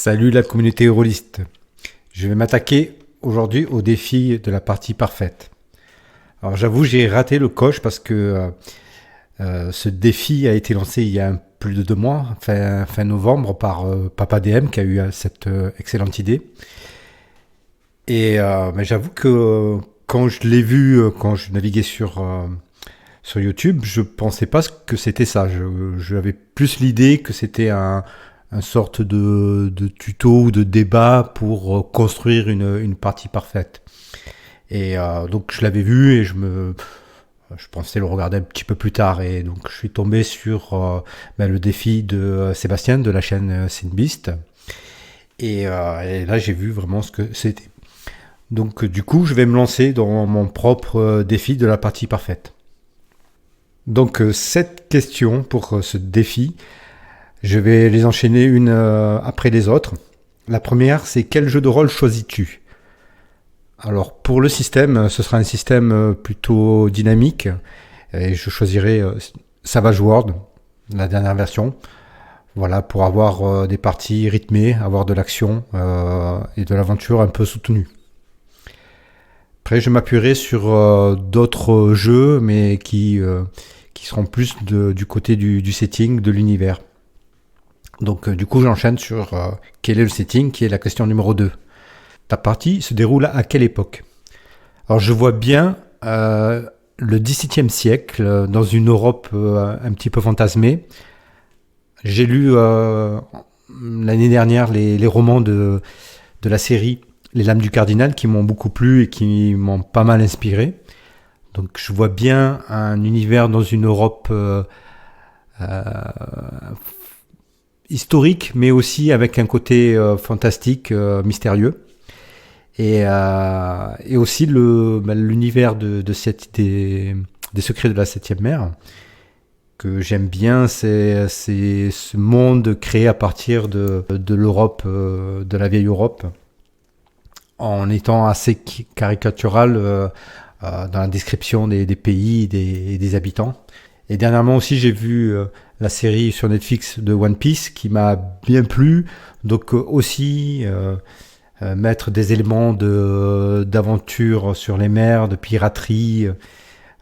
Salut la communauté rôliste. Je vais m'attaquer aujourd'hui au défi de la partie parfaite. Alors j'avoue, j'ai raté le coche parce que ce défi a été lancé il y a plus de 2 mois, fin novembre, par Papa DM qui a eu cette excellente idée. Et mais j'avoue que quand je l'ai vu, quand je naviguais sur YouTube, je pensais pas que c'était ça. J'avais plus l'idée que c'était un sorte de tuto ou de débat pour construire une partie parfaite. Et donc je l'avais vu et je pensais le regarder un petit peu plus tard. Et donc je suis tombé sur le défi de Sébastien de la chaîne Sinbeast. Et là j'ai vu vraiment ce que c'était. Donc du coup je vais me lancer dans mon propre défi de la partie parfaite. Donc 7 questions pour ce défi. Je vais les enchaîner une après les autres. La première, c'est quel jeu de rôle choisis-tu? Alors pour le système, ce sera un système plutôt dynamique. Et je choisirai Savage World, la dernière version. Voilà, pour avoir des parties rythmées, avoir de l'action et de l'aventure un peu soutenue. Après, je m'appuierai sur d'autres jeux, mais qui seront plus du côté du setting, de l'univers. Donc du coup j'enchaîne sur quel est le setting, qui est la question numéro 2. Ta partie se déroule à quelle époque? Alors je vois bien le XVIIe siècle dans une Europe un petit peu fantasmée. J'ai lu l'année dernière les romans de la série Les Lames du Cardinal qui m'ont beaucoup plu et qui m'ont pas mal inspiré. Donc je vois bien un univers dans une Europe historique, mais aussi avec un côté fantastique, mystérieux. Et aussi l'univers des secrets de la septième mer, que j'aime bien, c'est ce monde créé à partir de l'Europe, de la vieille Europe, en étant assez caricatural dans la description des pays et des habitants. Et dernièrement aussi, j'ai vu la série sur Netflix de One Piece qui m'a bien plu. Donc aussi mettre des éléments d'aventure sur les mers, de piraterie,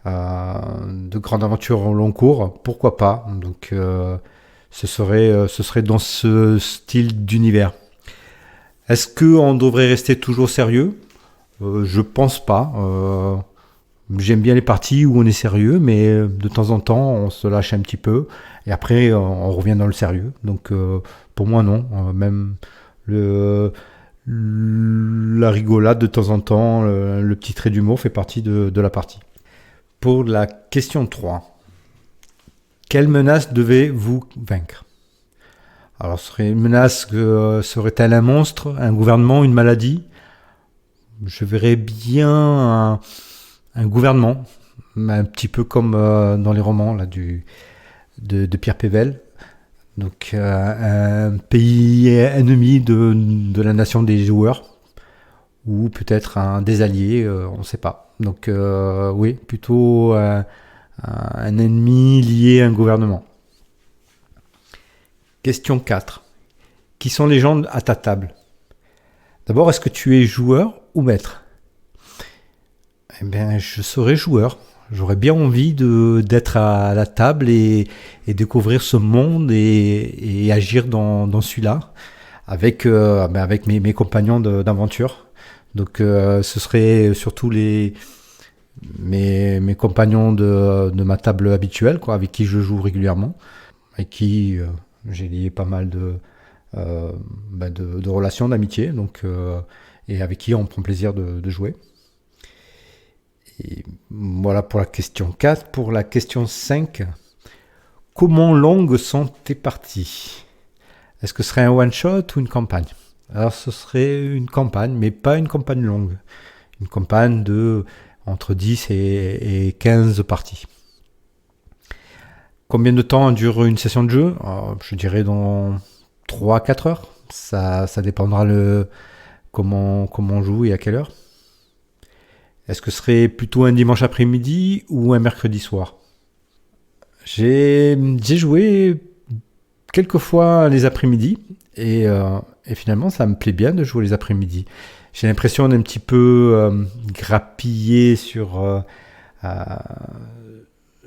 de grandes aventures au long cours, pourquoi pas. Donc ce serait dans ce style d'univers. Est-ce qu'on devrait rester toujours sérieux? Je pense pas. J'aime bien les parties où on est sérieux, mais de temps en temps, on se lâche un petit peu. Et après, on revient dans le sérieux. Donc, pour moi, non. Même la rigolade de temps en temps, le petit trait d'humour fait partie de la partie. Pour la question 3. Quelle menace devez-vous vaincre? Alors, serait une menace serait-elle un monstre, un gouvernement, une maladie? Je verrais bien un gouvernement, un petit peu comme dans les romans là, de Pierre Pével. Donc un pays ennemi de la nation des joueurs, ou peut-être des alliés, on ne sait pas. Donc oui, plutôt un ennemi lié à un gouvernement. Question 4. Qui sont les gens à ta table? D'abord, est-ce que tu es joueur ou maître? Eh bien, je serais joueur. J'aurais bien envie d'être à la table et découvrir ce monde et agir dans celui-là avec mes compagnons d'aventure. Donc, ce serait surtout mes compagnons de ma table habituelle, quoi, avec qui je joue régulièrement, avec qui j'ai lié pas mal de relations, d'amitié, donc, et avec qui on prend plaisir de jouer. Et voilà pour la question 4. Pour la question 5, comment longues sont tes parties? Est-ce que ce serait un one-shot ou une campagne? Alors ce serait une campagne, mais pas une campagne longue. Une campagne de entre 10 et 15 parties. Combien de temps dure une session de jeu? Alors, je dirais dans 3 à 4 heures. Ça dépendra comment on joue et à quelle heure. Est-ce que ce serait plutôt un dimanche après-midi ou un mercredi soir? J'ai joué quelques fois les après-midi et Et finalement, ça me plaît bien de jouer les après-midi. J'ai l'impression d'un petit peu grappiller euh,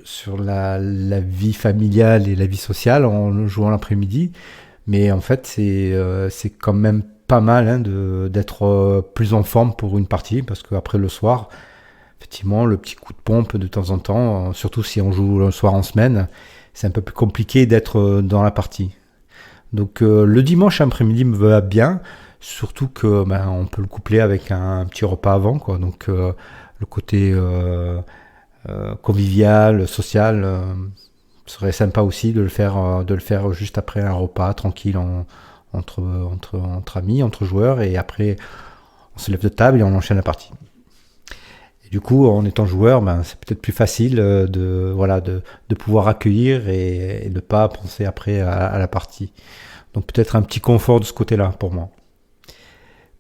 sur la vie familiale et la vie sociale en jouant l'après-midi. Mais en fait, c'est quand même pas mal hein, d'être plus en forme pour une partie, parce qu'après le soir, effectivement, le petit coup de pompe de temps en temps, surtout si on joue le soir en semaine, c'est un peu plus compliqué d'être dans la partie. Donc le dimanche après-midi me va bien, surtout que on peut le coupler avec un petit repas avant, quoi. Donc le côté convivial, social, serait sympa aussi de le faire juste après un repas tranquille entre amis, entre joueurs, et après on se lève de table et on enchaîne la partie. Et du coup, en étant joueur, c'est peut-être plus facile de pouvoir accueillir et ne pas penser après à la partie. Donc peut-être un petit confort de ce côté-là pour moi.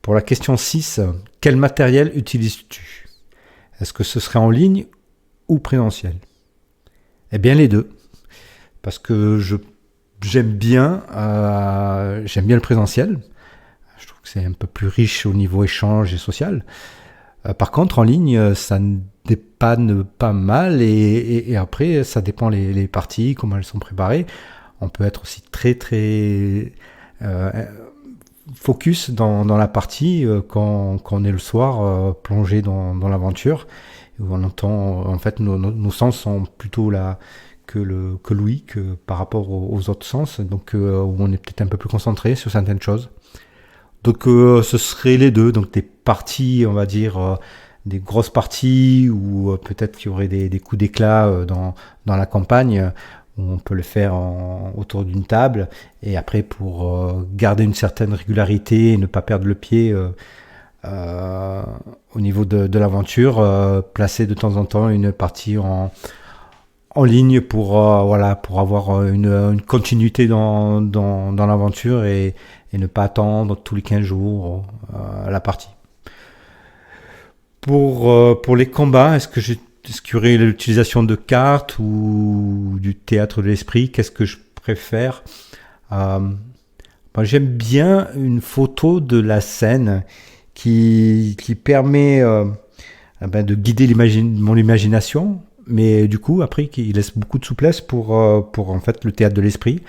Pour la question 6, quel matériel utilises-tu? Est-ce que ce serait en ligne ou présentiel? Eh bien les deux. Parce que j'aime bien le présentiel. Je trouve que c'est un peu plus riche au niveau échange et social. Par contre, en ligne, ça dépanne pas mal et après, ça dépend les parties, comment elles sont préparées. On peut être aussi très très focus dans la partie quand on est le soir plongé dans l'aventure, où on entend, en fait, nos sens sont plutôt là que l'ouïe que par rapport aux autres sens, donc où on est peut-être un peu plus concentré sur certaines choses. Donc ce serait les deux, donc des parties, on va dire, des grosses parties, ou peut-être qu'il y aurait des coups d'éclat dans la campagne, où on peut le faire autour d'une table, et après pour garder une certaine régularité et ne pas perdre le pied au niveau de l'aventure, placer de temps en temps une partie en ligne pour avoir une continuité dans l'aventure et ne pas attendre tous les 15 jours la partie. Pour les combats, est-ce qu'il y aurait l'utilisation de cartes ou du théâtre de l'esprit? Qu'est-ce que je préfère? Moi, j'aime bien une photo de la scène qui permet de guider mon imagination, mais du coup, après, qui laisse beaucoup de souplesse pour en fait le théâtre de l'esprit.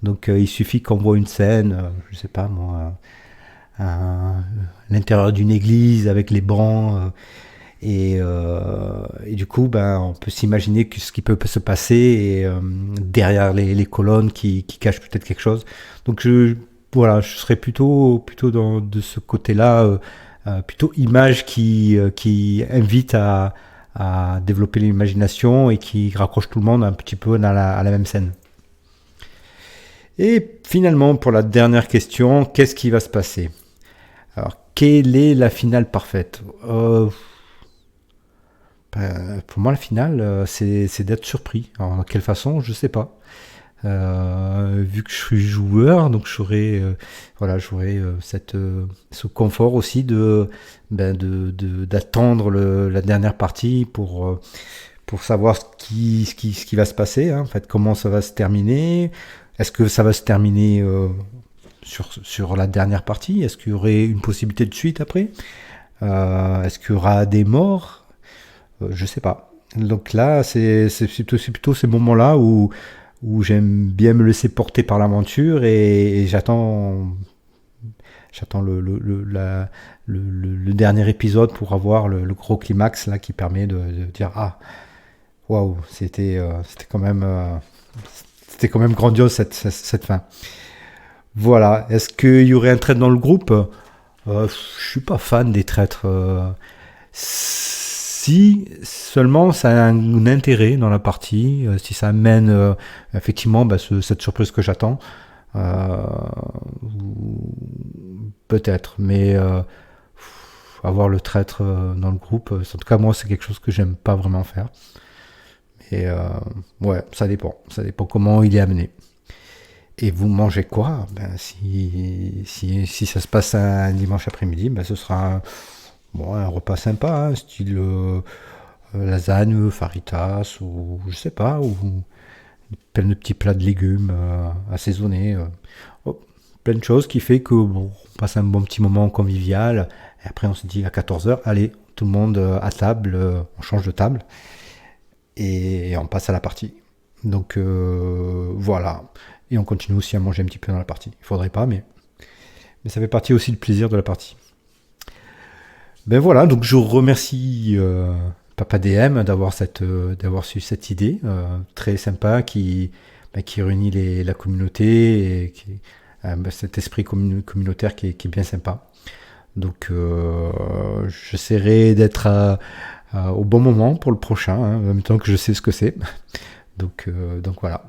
Donc, il suffit qu'on voit une scène, je sais pas moi, l'intérieur d'une église avec les bancs, et du coup, on peut s'imaginer ce qui peut se passer et, derrière les colonnes qui cachent peut-être quelque chose. Donc, je serais plutôt de ce côté-là, plutôt image qui invite à développer l'imagination et qui raccroche tout le monde un petit peu à la même scène. Et finalement, pour la dernière question, qu'est-ce qui va se passer? Alors, quelle est la finale parfaite? Pour moi, la finale, c'est d'être surpris. Alors, de quelle façon, je sais pas. Vu que je suis joueur, donc j'aurai ce confort aussi d'attendre la dernière partie pour savoir ce qui va se passer, hein, en fait, comment ça va se terminer. Est-ce que ça va se terminer sur la dernière partie? Est-ce qu'il y aurait une possibilité de suite après? Est-ce qu'il y aura des morts? Je sais pas. Donc là, c'est plutôt ces moments-là où j'aime bien me laisser porter par l'aventure et j'attends le dernier épisode pour avoir le gros climax là qui permet de dire waouh, c'était quand même grandiose cette fin. Voilà. Est-ce qu'il y aurait un traître dans le groupe? Je suis pas fan des traîtres. Si seulement ça a un intérêt dans la partie, si ça amène effectivement cette surprise que j'attends, peut-être, mais avoir le traître dans le groupe, en tout cas moi c'est quelque chose que j'aime pas vraiment faire. Et ouais, ça dépend comment il est amené. Et vous mangez quoi? Si ça se passe un dimanche après-midi, ce sera un repas sympa, hein, style lasagne, faritas, ou je sais pas, ou plein de petits plats de légumes assaisonnés. plein de choses qui fait que bon, on passe un bon petit moment convivial. Et après, on se dit à 14h, allez, tout le monde à table, on change de table et on passe à la partie. Donc voilà. Et on continue aussi à manger un petit peu dans la partie. Il faudrait pas, mais ça fait partie aussi du plaisir de la partie. Ben voilà, donc je remercie Papa DM d'avoir su cette idée très sympa qui réunit la communauté et cet esprit communautaire qui est bien sympa. Donc j'essaierai d'être au bon moment pour le prochain, en même temps que je sais ce que c'est. Donc voilà.